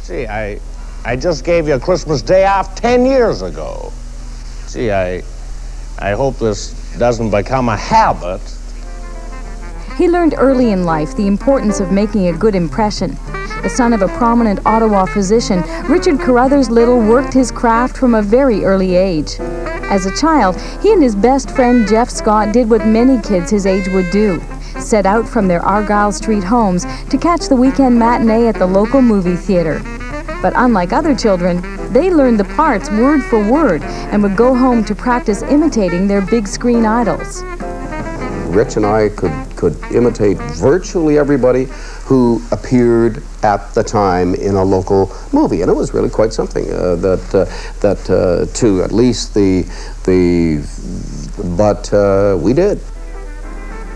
Gee, I just gave you a Christmas day off 10 years ago. Gee, I hope this doesn't become a habit. He learned early in life the importance of making a good impression. The son of a prominent Ottawa physician, Richard Carruthers Little worked his craft from a very early age. As a child, he and his best friend Jeff Scott did what many kids his age would do: set out from their Argyle Street homes to catch the weekend matinee at the local movie theater. But unlike other children, they learned the parts word for word and would go home to practice imitating their big screen idols. Rich and I could imitate virtually everybody who appeared at the time in a local movie, and it was really quite something to at least but we did.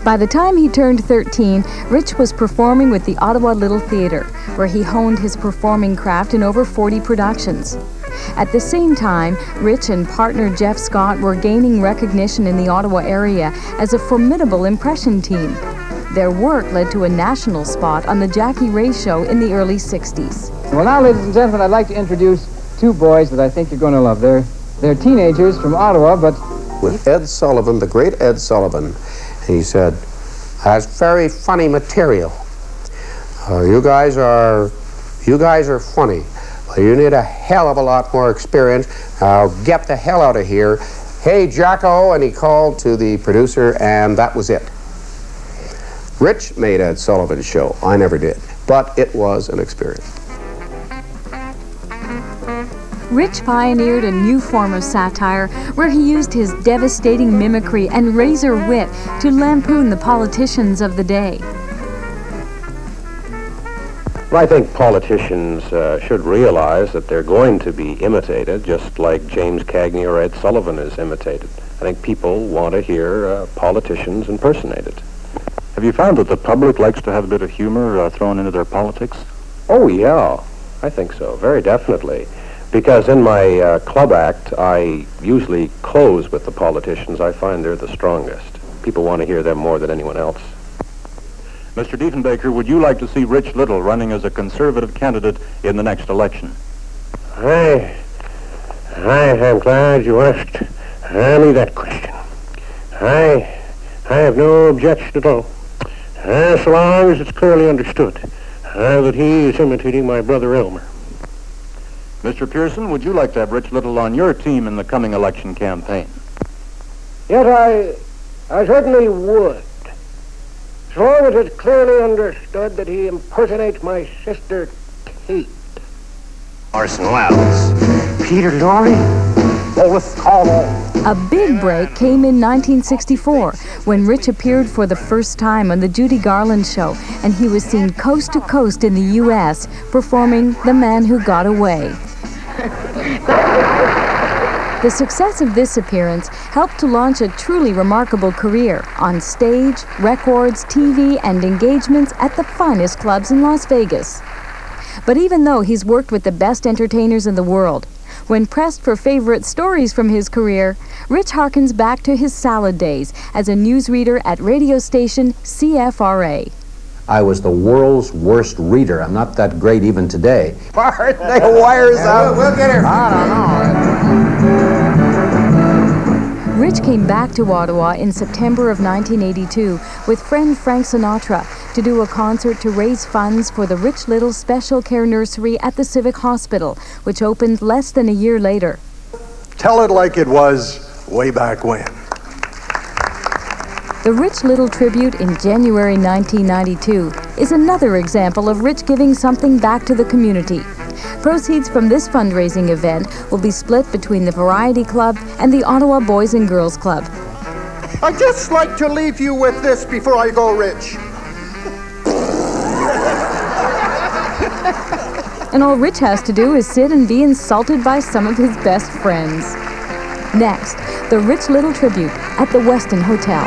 By the time he turned 13, Rich was performing with the Ottawa Little Theatre, where he honed his performing craft in over 40 productions. At the same time, Rich and partner Jeff Scott were gaining recognition in the Ottawa area as a formidable impression team. Their work led to a national spot on the Jackie Ray Show in the early 60s. Well, now, ladies and gentlemen, I'd like to introduce two boys that I think you're going to love. They're teenagers from Ottawa, but... With Ed Sullivan, the great Ed Sullivan, he said, "That's very funny material. You guys are funny. Well, you need a hell of a lot more experience. Get the hell out of here. Hey, Jacko," and he called to the producer, and that was it. Rich made Ed Sullivan's show. I never did, but it was an experience. Rich pioneered a new form of satire where he used his devastating mimicry and razor wit to lampoon the politicians of the day. Well, I think politicians should realize that they're going to be imitated, just like James Cagney or Ed Sullivan is imitated. I think people want to hear politicians impersonated. Have you found that the public likes to have a bit of humor thrown into their politics? Oh, yeah. I think so, very definitely. Because in my club act, I usually close with the politicians. I find they're the strongest. People want to hear them more than anyone else. Mr. Diefenbaker, would you like to see Rich Little running as a conservative candidate in the next election? I'm glad you asked me that question. I have no objection at all, so long as it's clearly understood that he is imitating my brother Elmer. Mr. Pearson, would you like to have Rich Little on your team in the coming election campaign? Yes, I certainly would. As long as it's clearly understood that he impersonates my sister Kate. Orson Welles, Peter Lorre, Boris Karloff. A big break came in 1964 when Rich appeared for the first time on the Judy Garland Show, and he was seen coast to coast in the U.S. performing The Man Who Got Away. The success of this appearance helped to launch a truly remarkable career on stage, records, TV, and engagements at the finest clubs in Las Vegas. But even though he's worked with the best entertainers in the world, when pressed for favorite stories from his career, Rich harkens back to his salad days as a newsreader at radio station CFRA. I was the world's worst reader. I'm not that great even today. Bart, they wires out. We'll get her. Rich came back to Ottawa in September of 1982 with friend Frank Sinatra to do a concert to raise funds for the Rich Little Special Care Nursery at the Civic Hospital, which opened less than a year later. Tell it like it was way back when. The Rich Little tribute in January 1992 is another example of Rich giving something back to the community. Proceeds from this fundraising event will be split between the Variety Club and the Ottawa Boys and Girls Club. I'd just like to leave you with this before I go, Rich. And all Rich has to do is sit and be insulted by some of his best friends. Next, the Rich Little tribute at the Westin Hotel.